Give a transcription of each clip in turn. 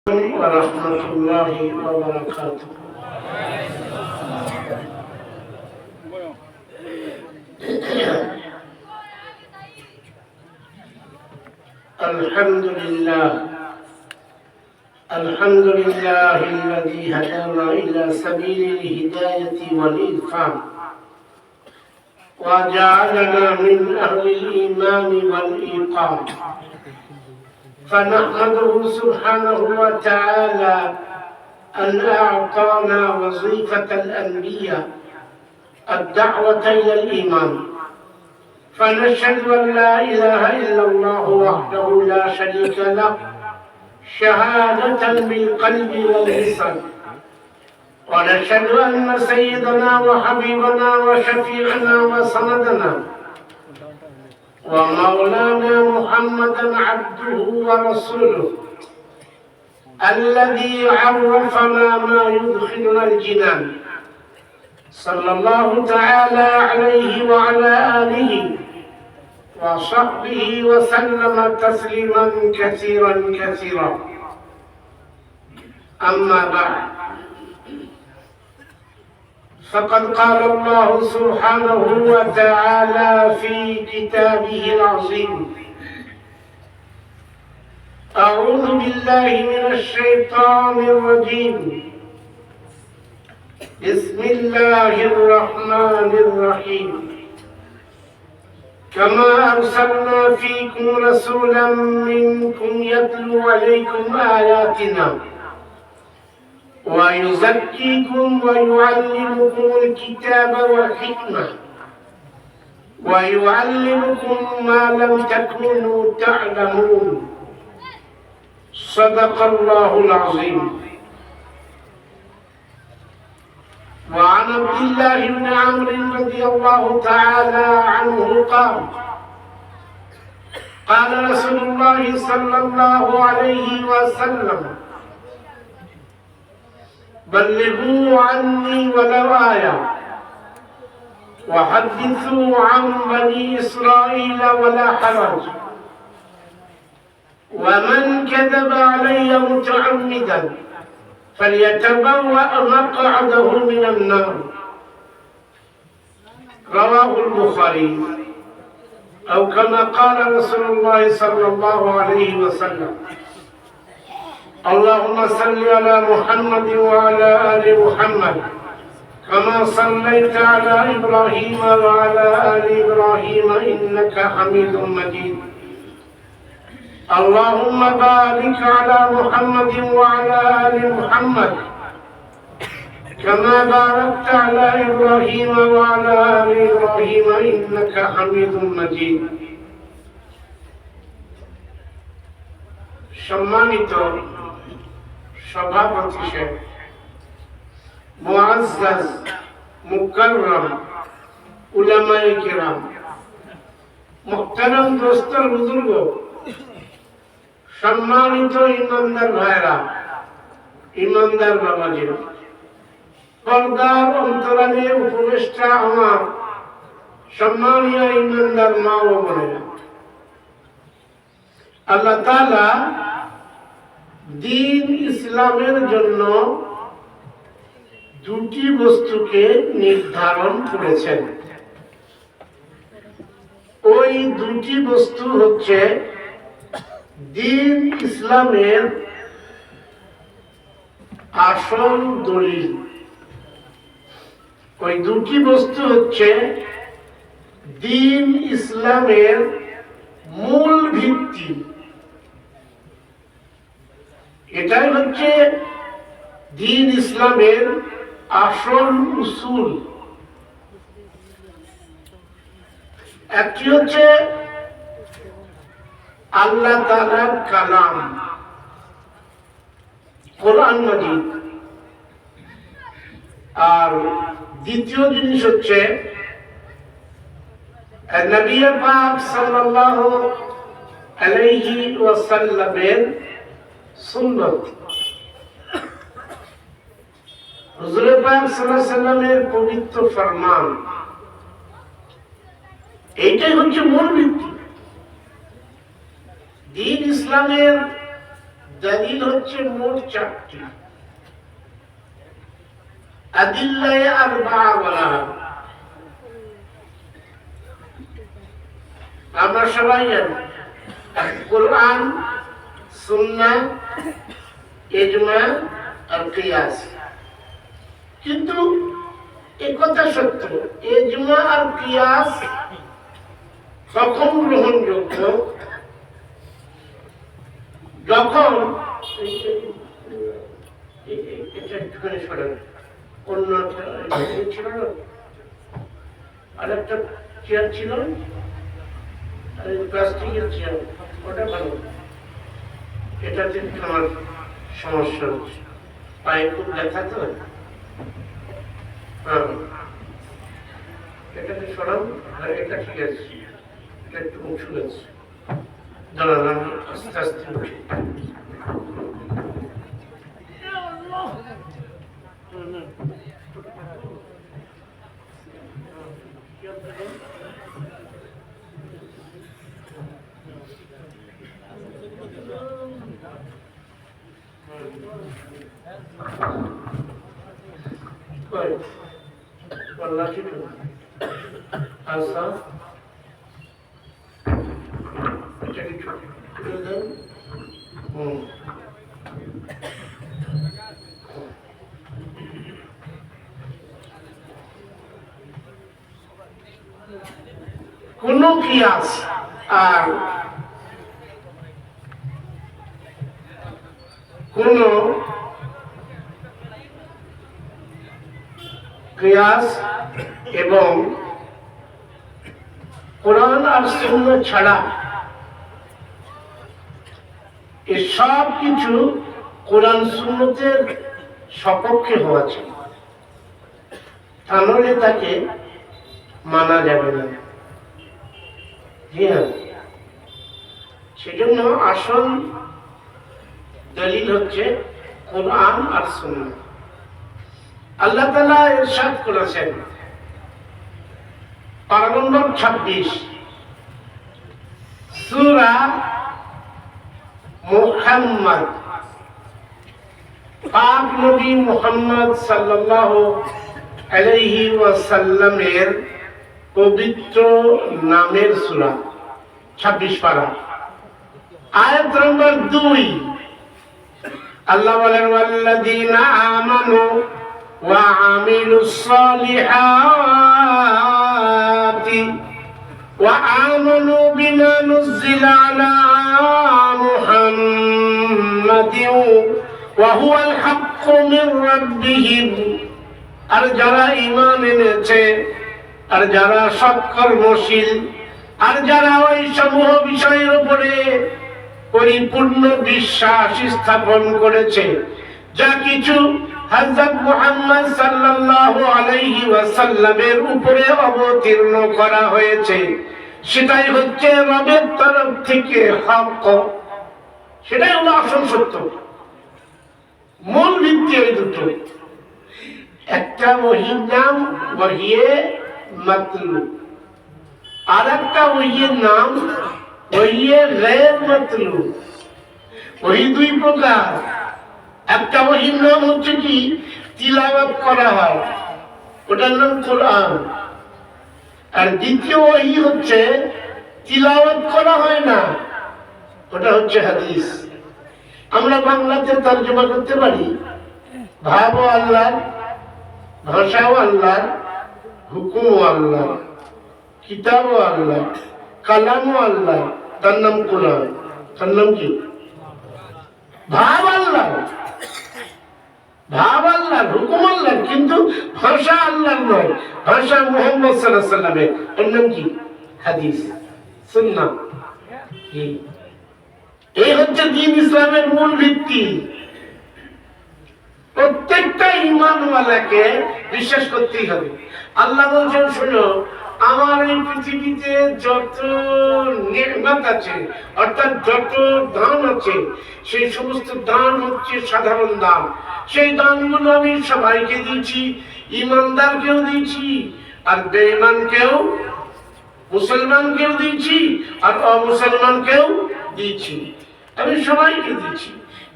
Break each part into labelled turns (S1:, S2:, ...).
S1: ورحمة الله وبركاته. الحمد لله الذي هدانا إلى سبيل الهداية والإرفان وجعلنا من أهل الإيمان والإيقان، فنحمده سبحانه وتعالى أن أعطانا وظيفة الأنبياء الدعوة إلى الإيمان، فنشهد أن لا إله إلا الله وحده لا شريك له شهادة بالقلب واللسان، ونشهد أن سيدنا وحبيبنا وشفيعنا وسندنا ومولانا محمدا عبده ورسوله الذي عرفنا ما يدخلنا الجنان، صلى الله تعالى عليه وعلى آله وصحبه وسلم تسليما كثيرا كثيرا. أما بعد، فقد قال الله سبحانه وتعالى في كتابه العظيم: أعوذ بالله من الشيطان الرجيم، بسم الله الرحمن الرحيم. كما أرسلنا فيكم رسولا منكم يتلو عليكم آياتنا ويزكيكم ويعلمكم الكتاب والحكمة ويعلمكم ما لم تكونوا تعلمون. صدق الله العظيم. وعن عبد الله بن عمرو رضي الله تعالى عنه قال: قال رسول الله صلى الله عليه وسلم: بلغوا عني ولو آية وحدثوا عن بني إسرائيل ولا حرج، ومن كذب علي متعمدا فليتبوأ مقعده من النار. رواه البخاري، أو كما قال رسول الله صلى الله عليه وسلم. اللهم صل على محمد وعلى آل محمد كما صليت على إبراهيم وعلى آل إبراهيم إنك حميد مجيد. اللهم بارك على محمد وعلى آل محمد كما باركت على إبراهيم وعلى آل إبراهيم إنك حميد مجيد. সম্মানিত সভাপতি সাহেব, মুআজ্জাজ মুকাররম উলামায়ে কিরাম, মুহতারাম দোস্তর বুজুর্গ, সম্মানিত ইমানদার ভাইরা, ইমানদার বাবাজিরা, পর্দার অন্তরালে উপদেষ্টা আমার সম্মানীয় ইমানদার মা ও বোনেরা, আল্লাহ তাআলা দ্বীন ইসলামের জন্য দুটি বস্তুকে নির্ধারণ করেছেন। ওই দুটি বস্তু হচ্ছে দ্বীন ইসলামের আসল দলিল। ওই দুটি বস্তু হচ্ছে দ্বীন ইসলামের মূল ভিত্তি। এটাই হচ্ছে দ্বীন ইসলামের আসল উসুল। একটি হচ্ছে আল্লাহ তাআলার কালাম কোরআন মাজিদ, আর দ্বিতীয় জিনিস হচ্ছে নবী পাক সাল্লাল্লাহু আলাইহি ওয়াসাল্লামের সুন্নাত। হুজুর পাক সাল্লাল্লাহু আলাইহি ওয়াসাল্লামের পবিত্র ফরমান, এইটাই হচ্ছে মূল ভিত্তি। দ্বীন ইসলামের দলিল হচ্ছে মোট 4টি। আদিল্লায়ে আরবা বলা হয়। আমরা সবাই জানি কোরআন, সুন্নাহ, ইজমা আর কিয়াস। কিন্তু একথা সত্য, ইজমা আর কিয়াস তখন গ্রহণযোগ্য যখন অন্য ছিল না, আরেকটা চেয়ার ছিল প্লাস্টিকের চেয়ার, ওটা ভালো। এটাতে আমার সমস্যা হচ্ছে, পায়ে খুব ব্যথা তো। এটাকে সরাম, আর এটা ঠিক আছে, এটা একটু উঁচু আছে। দাঁড়ান, আমি আস্তে আস্তে উঠি। কোন কিয়াস আর কোন কিয়াস এবং কোরআন আর সুন্নাহ ছাড়া এই সব কিছু কোরআন সুন্নতের সপক্ষে হওয়া চাই, তাহলে তাকে মানা যাবে না। জি হ্যাঁ, সেজন্য আসল দলিল হচ্ছে কোরআন আর সুন্নাহ। আল্লাহ তাআলা ইরশাদ করেছেন পারা নম্বর 26 সূরা মুহাম্মদ, পাক নবী মুহাম্মদ সাল্লাল্লাহু আলাইহি ওয়াসাল্লামের পবিত্র নামের সূরা, 26 পারা, আয়াত নম্বর 2। আল্লাহ বলেন ওয়াল্লাযীনা আমানু ওয়া আমিলুস সালিহাতি ওয়া আমানু বিমা নুযিলা আলা মুহাম্মাদিন ওয়া হুয়াল হাক্কু মির রাব্বিহিম। আর যারা ঈমান এনেছে, আর যারা সৎকর্মশীল, আর যারা ওই সমূহ বিষয়ের উপরে পরিপূর্ণ বিশ্বাস স্থাপন করেছে, যা কিছু হযরত মুহাম্মদ সাল্লাল্লাহু আলাইহি ওয়াসাল্লামের উপরে অবতীর্ণ করা হয়েছে, সেটাই হচ্ছে রবের তরফ থেকে হক, সেটাই হলো আসল সত্য। মূল ভিত্তি এই দুটো, একটা ওহীর নাম ওহিয়ে মাতলু, আর একটা ওহির নাম ওহিয়ে গায়র মাতলু। ওহি দুই প্রকার, একটা ওহির নাম হচ্ছে কি তিলাওয়াত করা হয়, ওটার নাম কোরআন। আর দ্বিতীয় ওহি হচ্ছে তিলাওয়াত করা হয় না, ওটা হচ্ছে হাদিস। আমরা বাংলাতে তরজমা করতে পারি, ভাবও আল্লাহর, ভাষাও আল্লাহর, হুকুমও আল্লাহর, কিতাবও আল্লাহ, কালামও আল্লাহ, তার নাম কোরআন। তার নাম কি? ভাব আল্লাহ, ভাব আল্লাহ, হুকুম আল্লাহ, কিন্তু ভাষা আল্লাহর নয়, ভাষা মুহাম্মদ সাল্লাল্লাহু আলাইহি ওয়াসাল্লামের। এর নাম কি? হাদিস, সুন্নাহ। এই হচ্ছে দ্বীন ইসলামের মূল ভিত্তি। প্রত্যেকটা ঈমানওয়ালাকে বিশ্বাস করতেই হবে। আল্লাহ বলছেন, শোনো, আমার এই পৃথিবীতে যত নিয়ামত আছে, অর্থাৎ যত দান আছে, সেই সমস্ত দান হচ্ছে সাধারণ দান। সেই দানগুলো আমি সবাইকে দিয়েছি, ঈমানদারকেও দিয়েছি, আর বেঈমানকেও, মুসলমানকেও দিয়েছি, আর অমুসলমানকেও দিয়েছি, আমি সবাইকে দিয়েছি।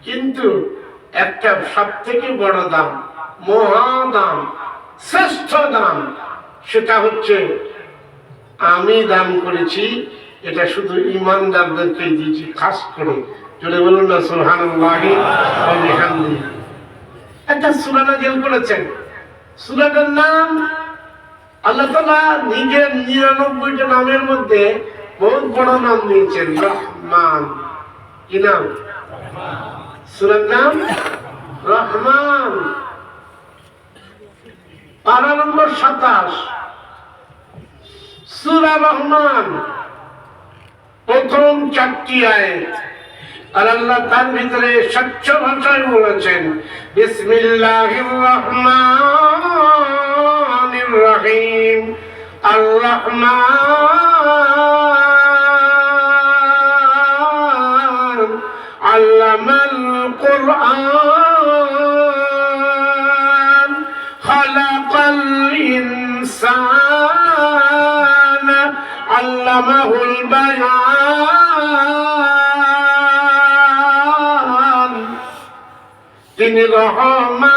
S1: কিন্তু একটা সব থেকে বড় দাম, মহাদাম, শ্রেষ্ঠ দাম, সেটা হচ্ছে আমি দান করেছি, এটা শুধু ইমানদারদেরকে দিয়েছি খাস করে। চলে বলুন না সুবহানাল্লাহি ওয়া বিহামদিহি। একটা সূরা নাযিল করেছেন, সূরাটার নাম আল্লাহ তাআলা নিজের 99টা নামের মধ্যে বহুত বড় নাম দিয়েছেন, রহমান। কি নাম? সূরার নাম রহমান। পারা নম্বর 27, সূরা রহমান, প্রথম 4টি আয়াত। আর আল্লাহ তার ভিতরে স্বচ্ছ ভাষায় বলেছেন, বিসমিল্লাহির রহমানির রহিম। আর রহমান আল্লামাল কুরআন খালাকাল ইনসানা আল্লামাহুল বায়ান। তিনি রহমান,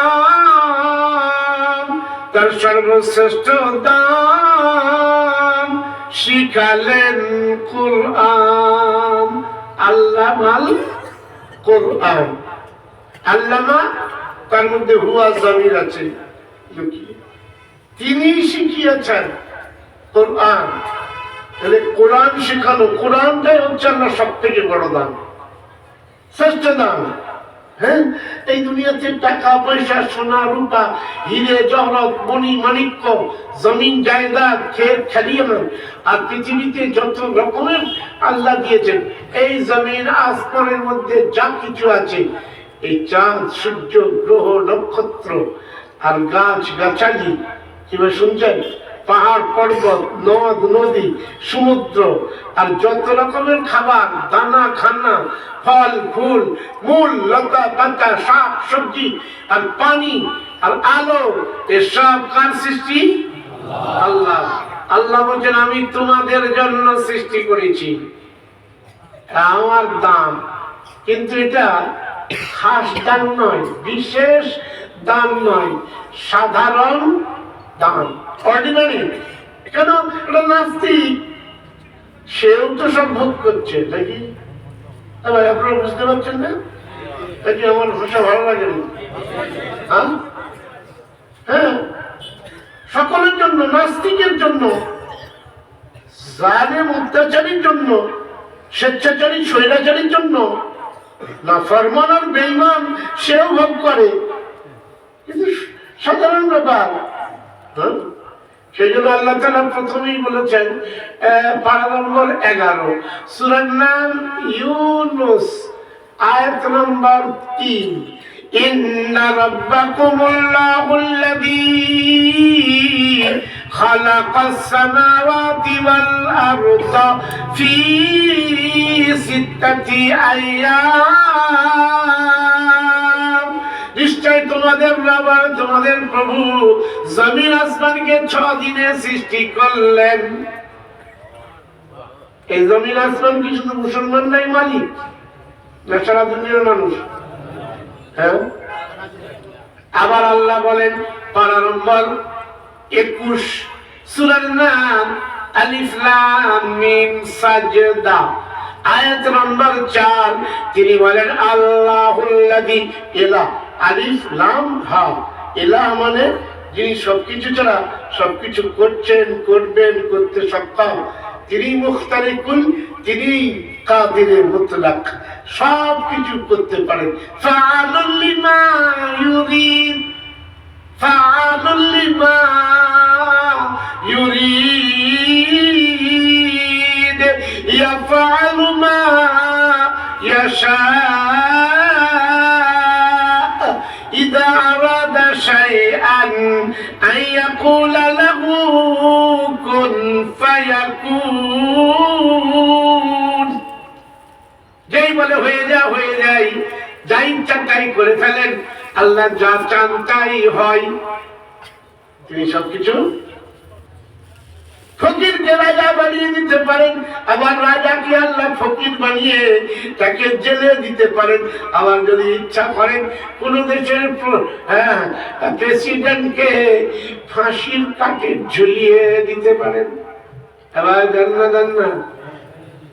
S1: তার সর্বশ্রেষ্ঠ দান শিখালেন কুরআন। আল্লামাল কুরআন, আল্লামা তার মধ্যে হুয়া জমির আছে, তিনি শিখিয়েছেন কোরআন। তাহলে কোরআন শেখানো, কোরআনটাই হচ্ছে আল্লাহ সব থেকে বড় দান, শ্রেষ্ঠ দান। হ্যাঁ, এই দুনিয়াতে টাকা পয়সা, সোনা রূপা, হিরে জহরত, মণি মাণিক্য, জমিন জায়দাদ, ক্ষেত খালিয়ান, আর পৃথিবীতে যত রকমের আল্লাহ দিয়েছেন, এই জমিন আসমানের মধ্যে যা কিছু আছে, এই চাঁদ সূর্য গ্রহ নক্ষত্র আর গাছ গাছালি, কিভাবে শুনছেন, পাহাড় পর্বত, নদ নদী, সমুদ্র, আর যত রকমের খাবার, দানা খানা, ফল ফুল, মূল লতা পাতা, শাক সবজি, আর পানি আর আলো, এসব কার সৃষ্টি? আল্লাহ। আল্লাহ বলছেন, আমি তোমাদের জন্য সৃষ্টি করেছি, আমার দান। কিন্তু এটা খাস দান নয়, বিশেষ দান নয়, সাধারণ দান, অর্ডিনারি। কেন? এটা নাস্তিক, সেও তো সব ভোগ করছে, নাকি? আপনারা বুঝতে পারছেন না? নাকি আমার ভাষা ভালো লাগে না? হ্যাঁ, সকলের জন্য, নাস্তিকের জন্য, জালেম অত্যাচারীর জন্য, স্বেচ্ছাচারী স্বৈরাচারীর জন্য, না ফরমান আর বেঈমান সেও ভোগ করে, কিন্তু সাধারণ ব্যাপার। সেই জন্য আল্লাহ তাআলা প্রথমেই বলেছেন, পারা নম্বর 11, সূরার নাম ইউনূস, আয়াত নম্বর 3, ইন্না রাব্বাকুমুল্লাহুল্লাযী খালাকাস সামাওয়াতি ওয়াল আরদা ফি সিত্তাতি আইয়াম। নিশ্চয় তোমাদের রব, তোমাদের প্রভু জমিন আসমানকে 6 দিনে সৃষ্টি করলেন। এই জমিন আসমান কি শুধু মুসলমান নাই মালিক, না সারা দুনিয়ার মানুষ? হ্যাঁ। আবার আল্লাহ বলেন, পারা নম্বর 21, সূরার নাম আলিফ লাম মিম সাজদা, আয়াত নম্বর 4, তিনি বলেন, আল্লাহুল্লাযী ইলাহ, আলিফ লাম হা, ইলাহ মানে যিনি সবকিছু ছাড়া সবকিছু করছেন, করবেন, করতে সক্ষম, তিনি মুখতারিকুল, তিনি কাদিরে মুতলাক, সব কিছু করতে পারেন। ফাআলুল লিমা ইউরিদ, ফাআলুল লিমা ইউরিদ, ইয়াফআলু মা ইয়াশা, ইযা আরাদা শাইআন আন ইয়াকুলা লাহু কুন ফায়াকুন। যেই বলে হয়ে যা, হয়ে যায়, যা ইচ্ছা তাই করে ফেলেন। আল্লাহ যা চান তাই হয়, তিনি সবকিছু ফকিরকে রাজা বানিয়ে দিতে পারেন, আবার রাজাকে আল্লাহ ফকির বানিয়ে তাকে জেলে দিতে পারেন। আবার যদি ইচ্ছা করেন কোন দেশের প্রেসিডেন্টকে ফাঁসির কাঠে ঝুলিয়ে দিতে পারেন। এবার জান না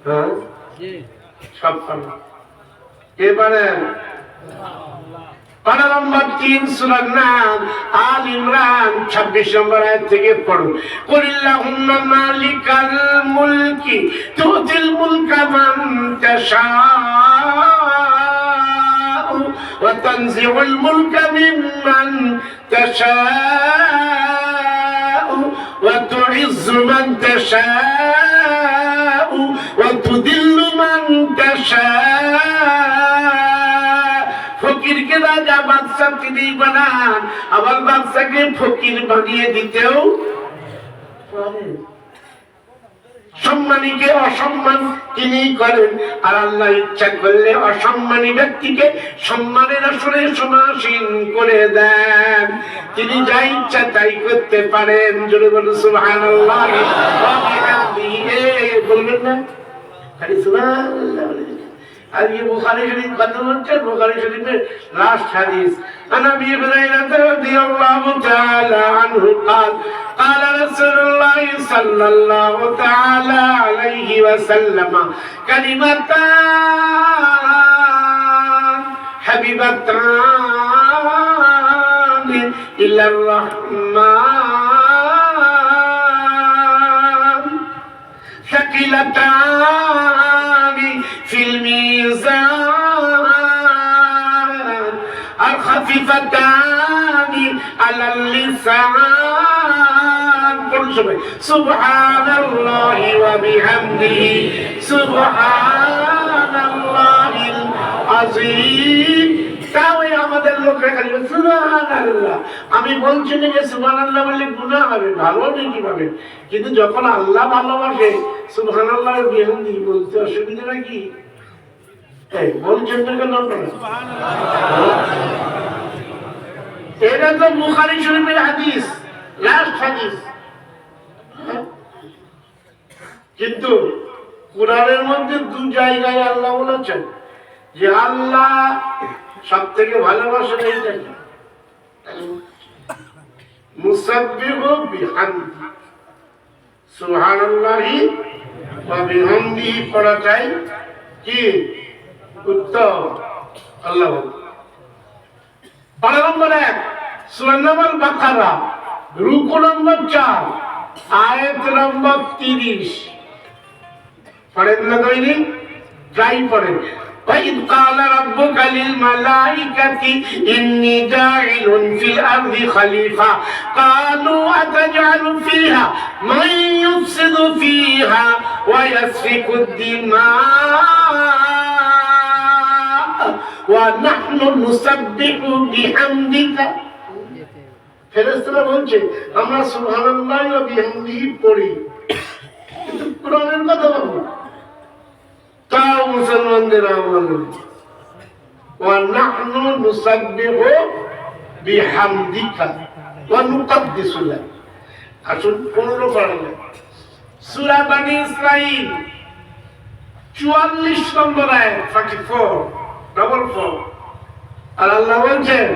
S1: হ্যাঁ সব পারেন। কে পারেন? পারা নম্বর 3 সূরার নাম আল ইমরান 26 নম্বর আয়াত থেকে পড়ুন। কুল্লাহুম্মা মালিকাল মুলকি তুতিল মুলকা মান তাশাউ ওয়া তানজিউল মুলকা মিম্মান তাশাউ ওয়া তুইজ্জু মান তাশাউ ওয়া তুদিল্লু মান তাশাউ। ফকিরকে রাজা বাদশা তিনি বানান, আবার বাদশাকে ফকির বানিয়ে দিতেও পারেন। সম্মানীকে অসম্মান তিনি করেন, আর আল্লাহ ইচ্ছা করলে অসম্মানী ব্যক্তিকে সম্মানের আসরে সমাসীন করে দেন। তিনি যা ইচ্ছা তাই করতে পারেন। জোরে বলুন সুবহানাল্লাহ। বলবেন না খালি সুবহানাল্লাহ। আর ये बुखारी शरीफ खत्म होते बुखारी शरीफ में लास्ट हदीस अन अबी हुरैरा रज़ियल्लाहु तआला अन्हु قال قال رسول الله صلى الله تعالى عليه وسلم كلمتان حبيبتان إلى الرحمن ثقيلتان في الميزان الخفيفتان على اللسان سبحان الله وبحمده سبحان الله العظيم। তাই আমাদের লোকেরা খালি সুবহানাল্লাহ। আমি বলছি না যে সুবহানাল্লাহ বললে গুনাহ হবে, ভালো নাকি পাবে, কিন্তু যখন আল্লাহ ভালোবাসে সুবহানাল্লাহ বিহামদিহি বলতে অসুবিধা নাকি? এই বলছেন না কেন আপনারা? এটা তো বুখারী শরীফের হাদিস, লাস্ট হাদিস। কিন্তু কোরআনের মধ্যে দু জায়গায় আল্লাহ বলেছেন যে আল্লাহ সব থেকে ভালোবাসেন এইটা কি? মুসাব্বিহু বিহামদি সুবহানাল্লাহি ওয়া বিহামদিহি পড়াটাই কি উত্তম। আল্লাহ পারা নম্বর 1 সূরা নম্বর বাকারা রুকু নম্বর 4 আয়াত নম্বর 30 পড়েন না দৈনিক ট্রাই করেন। وَإِذْ قَالَ رَبُّكَ لِلْمَلَائِكَةِ إِنِّي جَاعِلٌ فِي الْأَرْضِ خَلِيفَةً قَالُوا أَتَجْعَلُ فِيهَا مَن يُفْسِدُ فِيهَا وَيَسْفِكُ الدِّمَاءَ وَنَحْنُ نُسَبِّحُ بِحَمْدِكَ। ফেরেশতারা বলছে আমরা সুবহানাল্লাহ ওয়া বিহামদিহি পড়ি, কিন্তু কোরআনের কথা বলবো তাও মুসলমানদের আমল ওয়া নাহনু নুসাব্বিহু বিহামদিকা ওয়া নুকদ্দিসু লাক। আসুন 15 পারা সূরা বনী ইসরাঈল 44 নম্বর আয়াত 44 আর আল্লাহ বলেন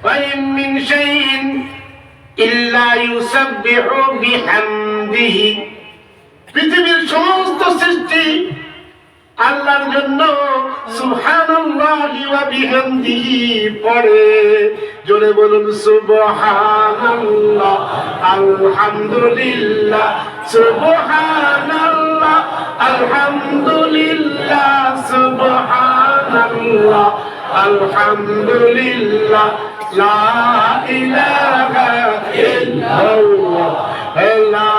S1: ওয়া ইন মিন শাইইন ইল্লা ইউসাব্বিহু বিহামদিহি। পৃথিবীর সমস্ত সৃষ্টি আল্লাহর জন্য সুবহানাল্লাহি ওয়া বিহামদিহি পড়ে। জোরে বলুন সুবহানাল্লাহ আলহামদুলিল্লাহ সুবহানাল্লাহ আলহামদুলিল্লাহ সুবহানাল্লাহ আলহামদুলিল্লাহ লা ইলাহা ইল্লাল্লাহ লা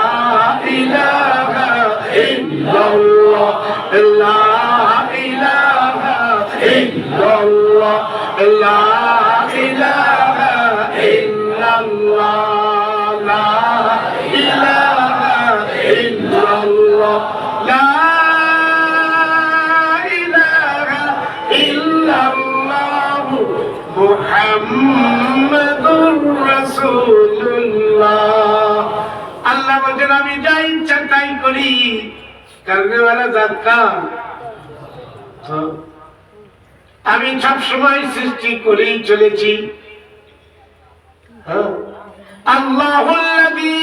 S1: ইলাহা ইল্লাল্লাহ লা ইলাহা ইল্লাল্লাহ লা ইলাহা ইল্লাল্লাহ লা ইলাহা ইল্লাল্লাহ লা ইলাহা ইল্লাল্লাহ মুহাম্মাদুর রাসূলুল্লাহ। আল্লাহ বলছেন আমি যা ইচ্ছা তাই করি, করনেওয়ালা জাত কার? আমি সব সময় সৃষ্টি করেই চলেছি। আল্লাহুল্লাযী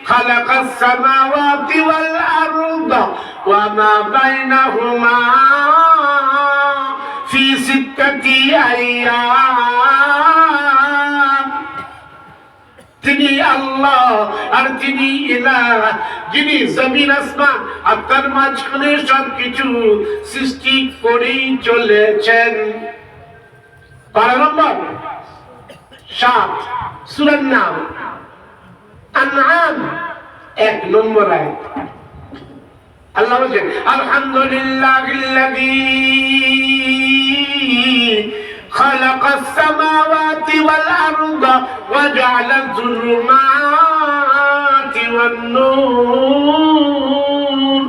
S1: খালাকাস সামাওয়াতি ওয়াল আরদা ওয়া মা বাইনাহুমা ফি সিত্তাতি আইয়াম। তিনি আল্লাহ আর তিনি ইলাহ, যিনি জমিন আসমান আর তার মাঝখানে সবকিছু সৃষ্টি করেই চলেছেন। পারা নম্বর 7 সূরার নাম আনআম 1 নম্বর আয়াত। আল্লাহ বলেন আলহামদুলিল্লাহিল্লাযী খালাকাস সামাওয়াতি ওয়াল আরদা ওয়া জাআলাল যুলুমাতি ওয়ান নূর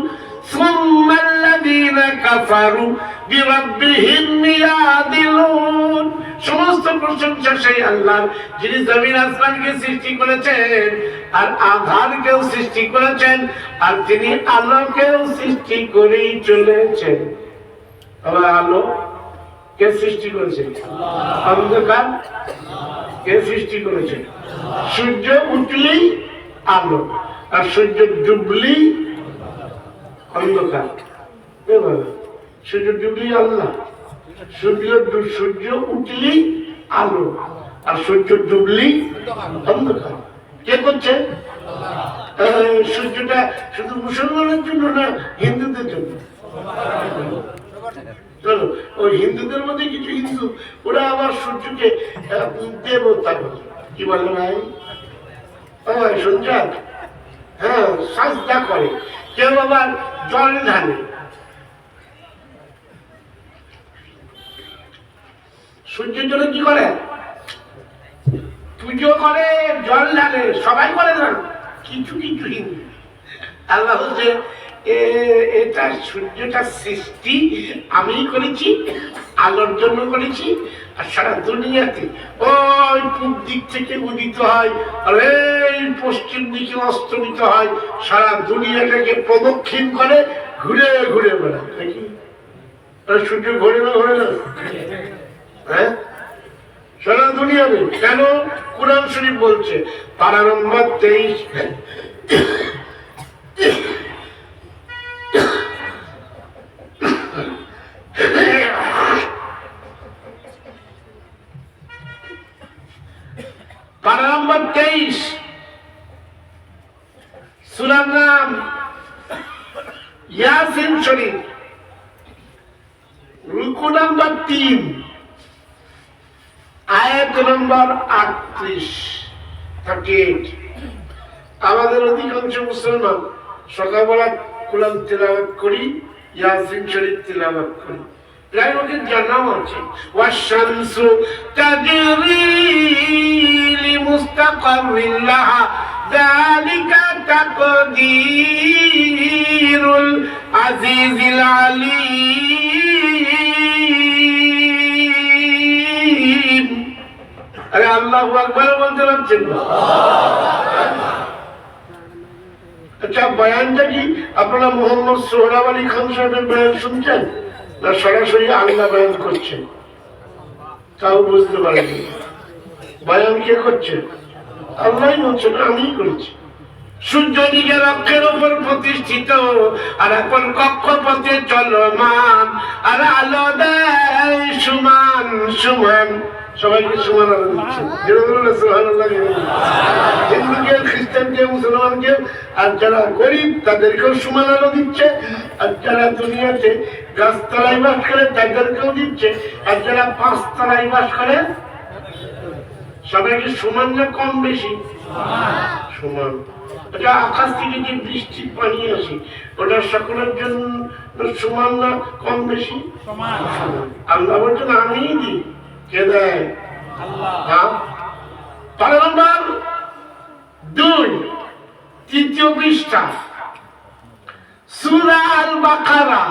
S1: সুম্মাল্লাযীনা কাফারু বিরাব্বিহিম ইয়াদিলুন। সমস্ত প্রশংসা সেই আল্লাহর, যিনি জমিন আসমানকে সৃষ্টি করেছেন আর আধারকেও সৃষ্টি করেছেন আর তিনি আলোকেও সৃষ্টি করেই চলেছেন। আবার আলো কে সৃষ্টি করেছেন? অন্ধকার কে সৃষ্টি করেছেন? সূর্য উঠলেই আলো আর সূর্য ডুবলেই অন্ধকার। সূর্য ডুবলেই আল্লাহ, সূর্য উঠলেই আলো আর সূর্য ডুবলেই অন্ধকার। কে করছে? সূর্যটা শুধু মুসলমানের জন্য না, হিন্দুদের জন্য। চলো, ওই হিন্দুদের মধ্যে কিছু হিন্দু ওরা আবার সূর্যকে দেবতা বলে। কি বলে ভাই? শুনছেন? হ্যাঁ, সাজদা করে। কেউ আবার জল ঢালে। সূর্যের জন্য কি করে? পুজো করে, জল ঢালে। সবাই করে না, কিছু কিছু হিন্দু। আল্লাহ বলছে এটা সূর্যটা সৃষ্টি আমি করেছি, আলোর জন্য করেছি। আর সারা দুনিয়াতে ওই পূব দিক থেকে উদিত হয় আর এই পশ্চিম দিকে অস্তমিত হয়। সারা দুনিয়াটাকে প্রদক্ষিণ করে, ঘুরে ঘুরে বেড়ায়। দেখি সূর্য ঘোরে না? ঘোরে না? হ্যাঁ, সারা দুনিয়াতে। কেন? কুরআন শরীফ বলছে, পারা নম্বর 23, পারা নম্বর 23, সূরার নাম ইয়াসিন শরীফ, রুকু নম্বর 3, আয়াত নম্বর 38। আমাদের অধিকাংশ মুসলমান সকালবেলা কোরআন তেলাওয়াত করি, ইয়াসিন শরীফ তেলাওয়াত করি। প্রায় ওদের জানাও আছে, ওয়াশ-শামসু তাজরি লিমুস্তাকাররিন লাহা যালিকা তাকদীরুল আজিজিল আলীম। আরে আল্লাহু আকবার বলতে পারছেন না? আচ্ছা, বয়ানটা কি আপনারা মোহাম্মদ সোহরাব আলী খান সাহেবের বয়ান শুনছেন না সরাসরি আল্লাহ বয়ান করছেন? তাও বুঝতে পারেনি। বয়ান কে করছে? আল্লাহই বলছেন, আমিই করছি। সূর্য নিজের অক্ষের উপর প্রতিষ্ঠিত আর এখন কক্ষপথে চলমান আর আলো দেয় সমান সমান। সবাইকে সমান আলো দিচ্ছে। হিন্দুকে, খ্রিস্টানকে, মুসলমানকে, আর যারা গরিব তাদেরকেও সমান আলো দিচ্ছে। আর যারা দুনিয়াতে গাছতলায় বাস করে তাদেরকেও দিচ্ছে। আর যারা 5 তলায় বাস করে সবাইকে সমান না কম বেশি? সমান। ওটা আকাশ থেকে যে বৃষ্টির পানি আসে ওটা সকলের জন্য সমান না কম বেশি? আল্লাহ বলছেন আমিই দিই। কে দেয়? আল্লাহ। পারা নম্বর 2, 3 পৃষ্ঠা, সূরা আল বাকারা,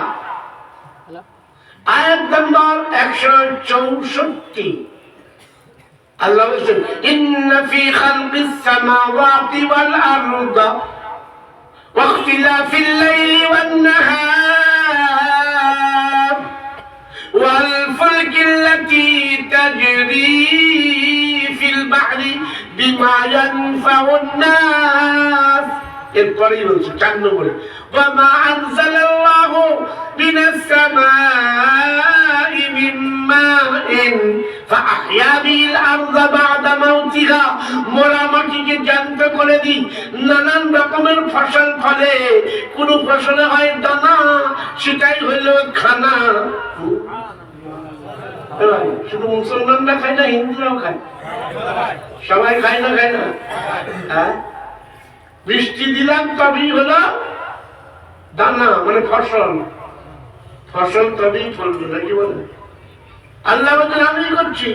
S1: আয়াত নম্বর 164। আল্লাহ বলেছেন ইন্না ফি খালকিস সামাওয়াতি ওয়াল আরদা ওয়া ইখতিলাফিল লাইলি ওয়ান নাহার ওয়াল ফুলকিল্লাতী তাজরি ফিল বাহরি বিমা ইয়ানফাউন নাস। এরপরেই বলছে 4 নম্বরে ওয়া মা আনজালাল্লাহু মিনাস সামাই মিন মাইন ফাআহইয়া বিল আরদা বা'দা মাউতিহা। মোরা মাটিকে জ্যান্ত করে দিই, নানান রকমের ফসল ফলে, কোন ফসলে হয় দানা, সেটাই হলো খানা। শুধু মুসলমানরা খায় না, হিন্দুরাও খায়? সবাই খায় না? খায় না? হ্যাঁ, বৃষ্টি দিলাম তবেই হলো দানা, মানে ফসল। ফসল তবেই ফলবে, নাকি বলে? আল্লাহ বলেন আমি করছি।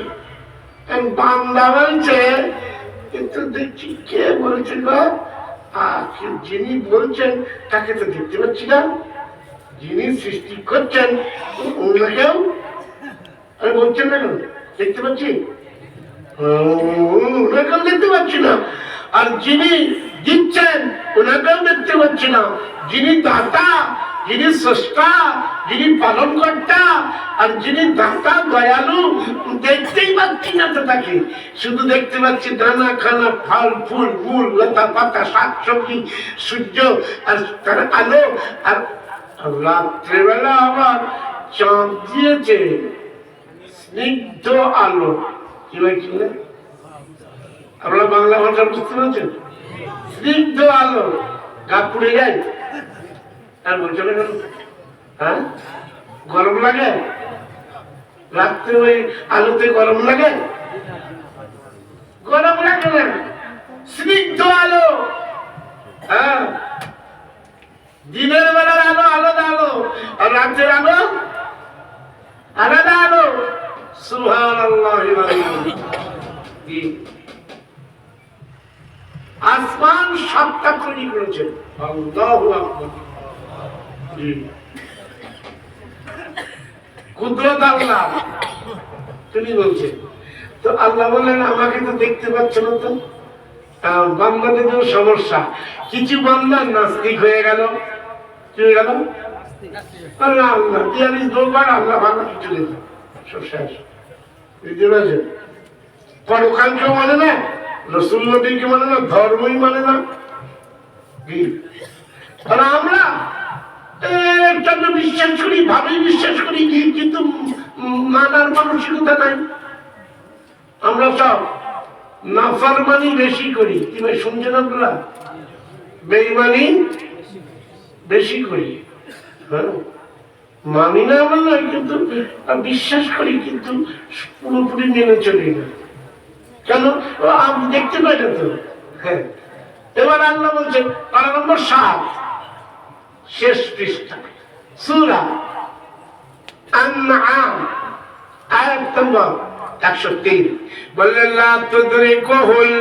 S1: বান্দা বলছে, কিন্তু দেখছি কে বলছে গো? যিনি বলছেন তাকে তো দেখতে পাচ্ছি না, যিনি সৃষ্টি করছেন ওনাকেও আমি বলছেন না, কেন দেখতে পাচ্ছি? ওনাকেও দেখতে পাচ্ছি না। আর যিনি দিচ্ছেন ওনাকেও দেখতে পাচ্ছি না। যিনি দাতা, যিনি স্রষ্টা, যিনি পালন কর্তা, আর যিনি দাতা দয়ালু, দেখতেই পাচ্ছি না তো তাকে। শুধু দেখতে পাচ্ছি দানা খানা, ফল ফুল, মূল লতা পাতা, শাক সবজি, সূর্য আর তার আলো। আর রাত্রেবেলা আবার চাঁদ দিয়েছে, স্নিগ্ধ আলো। কি ভাই কি? আপনারা বাংলা ভাষা বুঝতে পারছেন? স্নিগ্ধ আলো, গা পুড়ে যায়। আর বলছো না কেন? হ্যাঁ, গরম লাগে? রাত্রে ওই আলোতে গরম লাগে? গরম লাগে না, স্নিগ্ধ আলো। হ্যাঁ, দিনের বেলার আলো আলাদা আলো, আর রাত্রের আলো আলাদা আলো। সুবহানাল্লাহ। আসমান 7টা তৈরি করেছেন। আল্লাহু আকবার। কুদরত আল্লাহ তিনি বলছেন। তো আল্লাহ বললেন আমাকে তো দেখতে পাচ্ছ না। তো বান্দাদের সমস্যা, কিছু বান্দা নাস্তিক হয়ে গেল। কি হয়ে গেল? আল্লাহ আল্লাহ 42 দরবার আল্লাহ ভালো কিছু নেই, সব শেষ। বুঝতে পারছেন? পরকালকে মানে না, রসুল নবীকে মানে না, ধর্মই মানে না। আর আমরা বিশ্বাস করি, ভাবেই বিশ্বাস করি, কিন্তু মানার মানসিকতা নাই। আমরা সব নাফরমানি বেশি করি। কি ভাই শুনছেন আপনারা? বেঈমানি বেশি করি। হ্যাঁ, মানি না আমার নয়, কিন্তু বিশ্বাস করি, কিন্তু পুরোপুরি মেনে চলি না। কেন? আমি দেখতে পাই না তো। হ্যাঁ, এবার আল্লাহ বলছেন 7 শেষ পৃষ্ঠা, সূরা আনআম আয়াত নম্বর 103। বললেন লা তুদরিকুল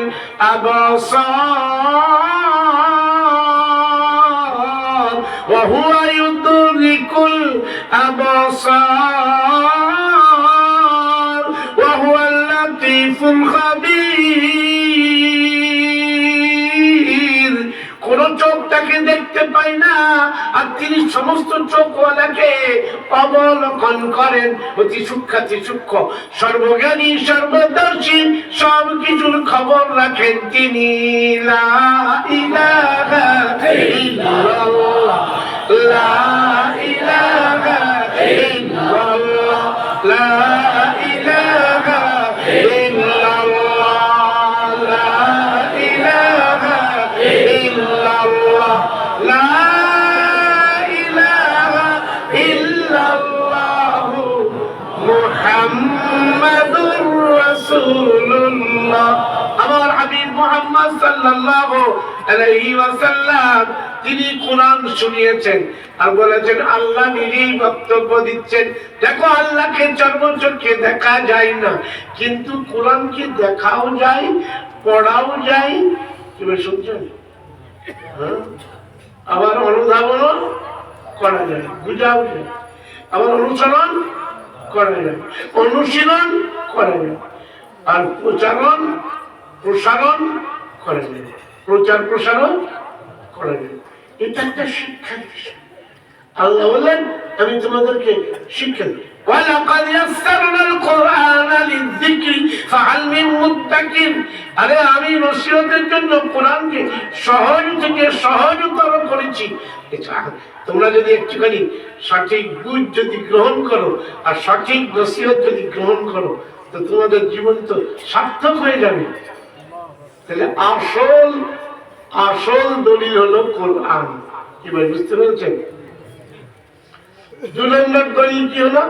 S1: আবসার ওয়া হুয়া ইউদরিকুল আবসার ওয়া হুয়াল লাতীফুল খাবীর। কোন চোখ তাকে দেখতে পায় না, আর তিনি সমস্ত চোখওয়ালাকে অবলোকন করেন। অতি সূক্ষ্মাতি সূক্ষ্ম, সর্বজ্ঞানী, সর্বদর্শী, সব কিছুর খবর রাখেন তিনি। লা ইলাহা ইল্লাল্লাহ, লা ইলাহা ইল্লাল্লাহ, লা ইলাহা ইল্লাল্লাহ, লা ইলাহা ইল্লাল্লাহ, লা ইলাহা ইল্লাল্লাহ মুহাম্মাদুর রাসূলুল্লাহ। আমার হাবিব মুহাম্মদ সাল্লাল্লাহু আলাইহি ওয়াসাল্লাম তিনি কোরআন শুনিয়েছেন আর বলেছেন, আল্লাহ নিজেই বক্তব্য দিচ্ছেন, দেখো আল্লাহকে চর্মচক্ষে দেখা যায় না, কিন্তু কোরআনকে দেখাও যায়, পড়াও যায়। কি শুনছেন? আবার অনুধাবন করা যায়, বুঝাও যায়, আবার অনুসরণ করা যায়, অনুশীলন করা যায়। আর প্রসারণ করেন, প্রচার প্রসারণ করেন। এটা একটা শিক্ষার বিষয়। আল্লাহ বলেন আমি তোমাদেরকে শিক্ষা দিই। ওয়ালাকাদ ইয়াসসারনাল কুরআনা লিযিকরি ফাহাল মিন মুদ্দাকির। আরে আমি নসিহতের জন্য কোরআনকে সহজ থেকে সহজতর করেছি। তোমরা যদি একটুখানি সঠিক বুঝ যদি গ্রহণ করো আর সঠিক নসিহত যদি গ্রহণ করো তো তোমাদের জীবন তো সার্থক হয়ে যাবে। তাহলে আসল দলিল হলো কোরআন। কি ভাই বুঝতে পেরেছেন? 2 নম্বর দলিল কি হলো?